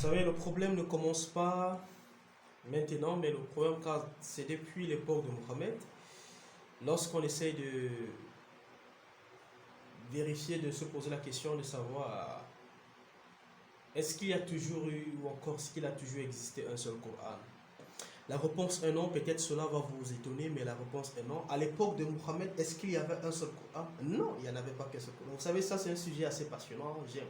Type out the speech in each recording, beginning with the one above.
savez, le problème ne commence pas maintenant, mais le problème, c'est depuis l'époque de Mohammed, lorsqu'on essaye de vérifier, de se poser la question de savoir est-ce qu'il y a toujours eu ou encore est-ce qu'il a toujours existé un seul Coran. La réponse est non, peut-être cela va vous étonner, mais la réponse est non. À l'époque de Mohammed, est-ce qu'il y avait un seul Coran? Non, il n'y en avait pas qu'un seul Coran. Vous savez, ça c'est un sujet assez passionnant. J'aime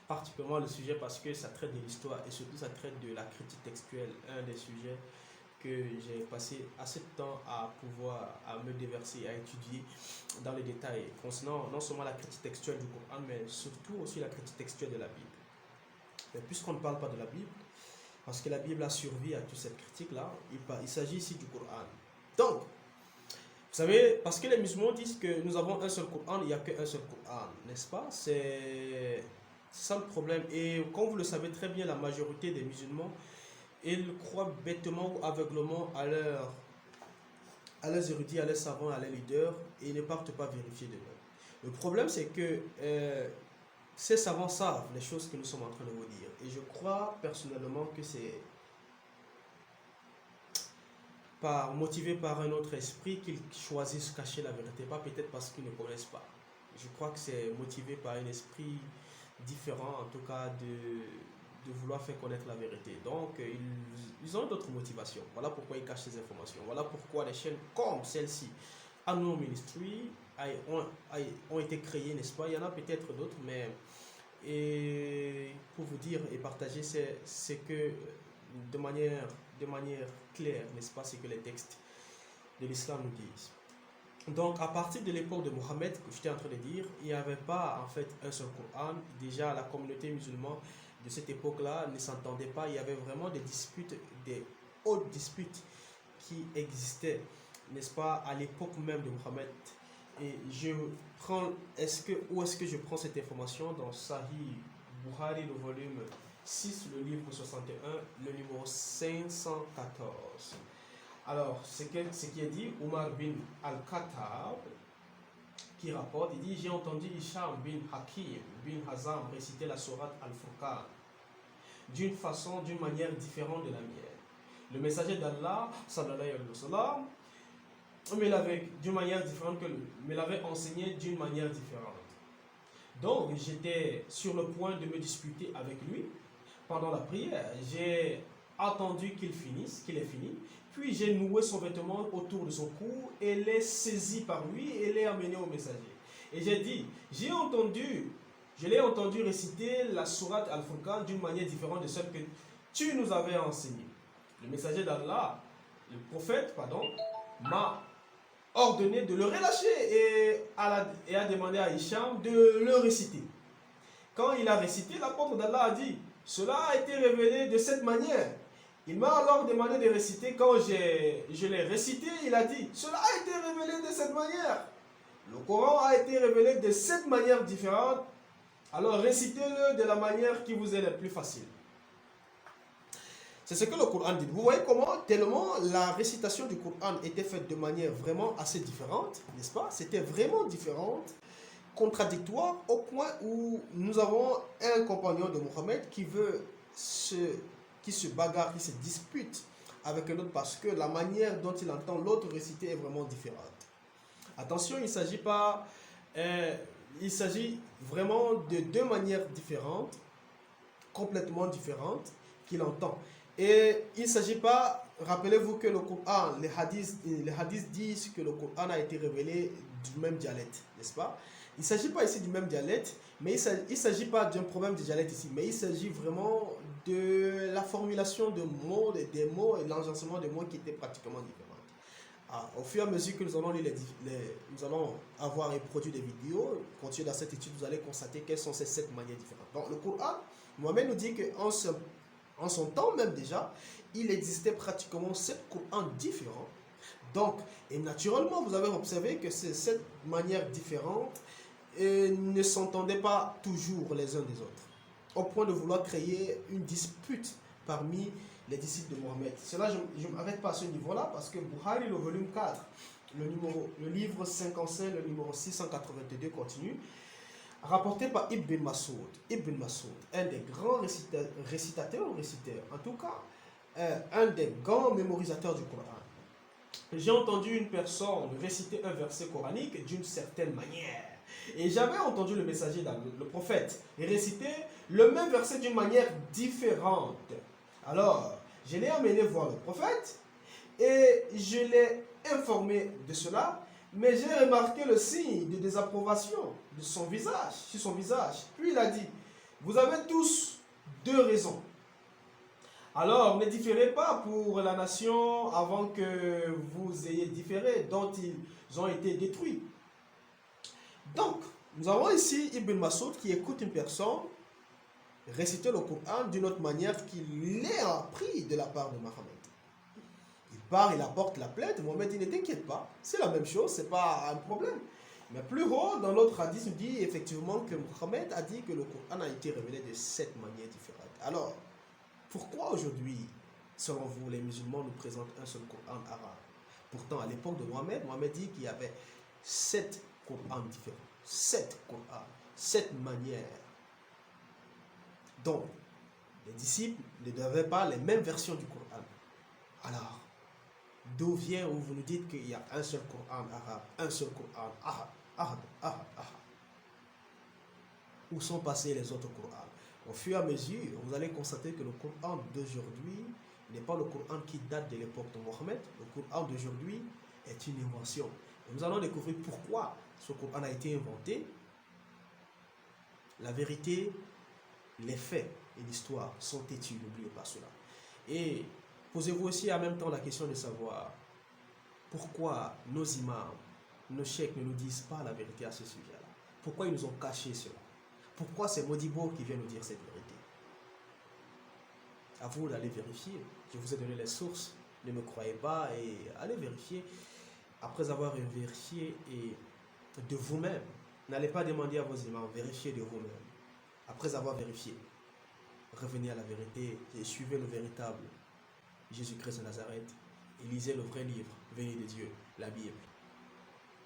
particulièrement le sujet parce que ça traite de l'histoire et surtout ça traite de la critique textuelle, un des sujets que j'ai passé assez de temps à me déverser, à étudier dans les détails concernant non seulement la critique textuelle du Coran, mais surtout aussi la critique textuelle de la Bible. Mais puisqu'on ne parle pas de la Bible, parce que la Bible a survécu à toute cette critique-là, il s'agit ici du Coran. Donc, vous savez, parce que les musulmans disent que nous avons un seul Coran, il n'y a qu'un seul Coran, n'est-ce pas? C'est ça le problème. Et comme vous le savez très bien, la majorité des musulmans, ils croient bêtement ou aveuglement à leurs érudits, à leurs savants, à leurs leaders, et ils ne partent pas vérifier de même. Le problème, c'est que ces savants savent les choses que nous sommes en train de vous dire. Et je crois personnellement que c'est motivé par un autre esprit qu'ils choisissent de cacher la vérité, pas peut-être parce qu'ils ne connaissent pas. Je crois que c'est motivé par un esprit différent, en tout cas de vouloir faire connaître la vérité. Donc, ils ont d'autres motivations. Voilà pourquoi ils cachent ces informations. Voilà pourquoi les chaînes comme celle-ci, Unknown Ministry, ont été créées, n'est-ce pas? Il y en a peut-être d'autres, mais et pour vous dire et partager, c'est que de manière claire, n'est-ce pas, c'est que les textes de l'islam nous disent. Donc, à partir de l'époque de Mohammed, que j'étais en train de dire, il n'y avait pas en fait un seul Coran. Déjà, la communauté musulmane de cette époque-là ne s'entendait pas. Il y avait vraiment des disputes, des hautes disputes qui existaient, n'est-ce pas, à l'époque même de Mohammed. Et où est-ce que je prends cette information? Dans Sahih Bukhari, le volume 6, le livre 61, le numéro 514. Alors, ce qui est dit, Omar bin Al-Khattab, qui rapporte, il dit, j'ai entendu Hisham bin Hakim bin Hazam réciter la sourate Al-Furqan d'une manière différente de la mienne. Le messager d'Allah, sallallahu alayhi wa sallam, d'une manière différente me l'avait enseigné d'une manière différente. Donc, j'étais sur le point de me disputer avec lui pendant la prière. J'ai attendu qu'il ait fini, puis j'ai noué son vêtement autour de son cou et l'ai saisi par lui et l'ai amené au messager. Et j'ai dit, je l'ai entendu réciter la sourate Al-Furqan d'une manière différente de celle que tu nous avais enseignée. Le messager d'Allah, le prophète, m'a ordonné de le relâcher et a demandé à Hicham de le réciter. Quand il a récité, l'apôtre d'Allah a dit, cela a été révélé de cette manière. Il m'a alors demandé de réciter. Quand je l'ai récité, il a dit, cela a été révélé de cette manière. Le Coran a été révélé de cette manière différente. Alors récitez-le de la manière qui vous est la plus facile. C'est ce que le Coran dit. Vous voyez comment tellement la récitation du Coran était faite de manière vraiment assez différente, n'est-ce pas? C'était vraiment différente, contradictoire, au point où nous avons un compagnon de Mohammed qui se bagarre, qui se dispute avec un autre parce que la manière dont il entend l'autre réciter est vraiment différente. Attention, il s'agit vraiment de deux manières différentes, complètement différentes, qu'il entend. Et il ne s'agit pas, rappelez-vous que le Coran, les hadiths disent que le Coran a été révélé du même dialecte, n'est-ce pas? Il ne s'agit pas ici du même dialecte, mais il ne s'agit pas d'un problème de dialecte ici, mais il s'agit vraiment de la formulation de mots, des mots et l'agencement des mots qui étaient pratiquement différents. Au fur et à mesure que nous allons nous allons avoir produit des vidéos, continuer dans cette étude, vous allez constater quelles sont ces 7 manières différentes. Donc le Coran, Mohammed nous dit qu'en son temps même déjà, il existait pratiquement 7 Corans différents. Donc, et naturellement, vous avez observé que ces 7 manières différentes ne s'entendaient pas toujours les uns des autres, au point de vouloir créer une dispute parmi les disciples de Mohammed. Cela, je ne m'arrête pas à ce niveau-là, parce que Bukhari, le volume 4, le livre 55, le numéro 682 continue. rapporté par Ibn Masoud. Ibn Masoud, un des grands récitateurs, en tout cas, un des grands mémorisateurs du Coran. J'ai entendu une personne réciter un verset coranique d'une certaine manière. Et j'avais entendu le messager, le prophète, réciter le même verset d'une manière différente. Alors, je l'ai amené voir le prophète et je l'ai informé de cela, mais j'ai remarqué le signe de désapprobation de son visage, sur son visage. Puis il a dit, vous avez tous deux raisons. Alors, ne différez pas pour la nation avant que vous ayez différé, dont ils ont été détruits. Donc, nous avons ici Ibn Masoud qui écoute une personne réciter le Coran d'une autre manière qu'il l'a appris de la part de Mohammed. Il part, il apporte la plainte, Mohammed dit ne t'inquiète pas, c'est la même chose, c'est pas un problème. Mais plus haut, dans l'autre hadith, il dit effectivement que Mohammed a dit que le Coran a été révélé de 7 manières différentes. Alors, pourquoi aujourd'hui, selon vous, les musulmans nous présentent un seul Coran arabe? Pourtant, à l'époque de Mohammed, Mohammed dit qu'il y avait 7 Corans différents. 7 Corans, 7 manières. Donc, les disciples ne devaient pas les mêmes versions du Coran. Alors, d'où vient où vous nous dites qu'il y a un seul Coran arabe, un seul Coran arabe? Où sont passés les autres Corans? Au fur et à mesure, vous allez constater que le Coran d'aujourd'hui n'est pas le Coran qui date de l'époque de Mohammed. Le Coran d'aujourd'hui est une invention. Et nous allons découvrir pourquoi ce Coran a été inventé. La vérité, les faits et l'histoire sont têtus, n'oubliez pas cela. Et posez-vous aussi en même temps la question de savoir pourquoi nos imams, nos cheikhs ne nous disent pas la vérité à ce sujet-là. Pourquoi ils nous ont caché cela? Pourquoi c'est Modibo qui vient nous dire cette vérité? À vous d'aller vérifier. Je vous ai donné les sources. Ne me croyez pas et allez vérifier. Après avoir vérifié et de vous-même, n'allez pas demander à vos imams, vérifiez de vous-même. Après avoir vérifié, revenez à la vérité et suivez le véritable Jésus-Christ de Nazareth et lisez le vrai livre, venu de Dieu, la Bible.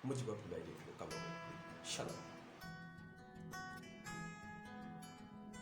Modibo Abdoulaye depuis le Cameroun. Shalom.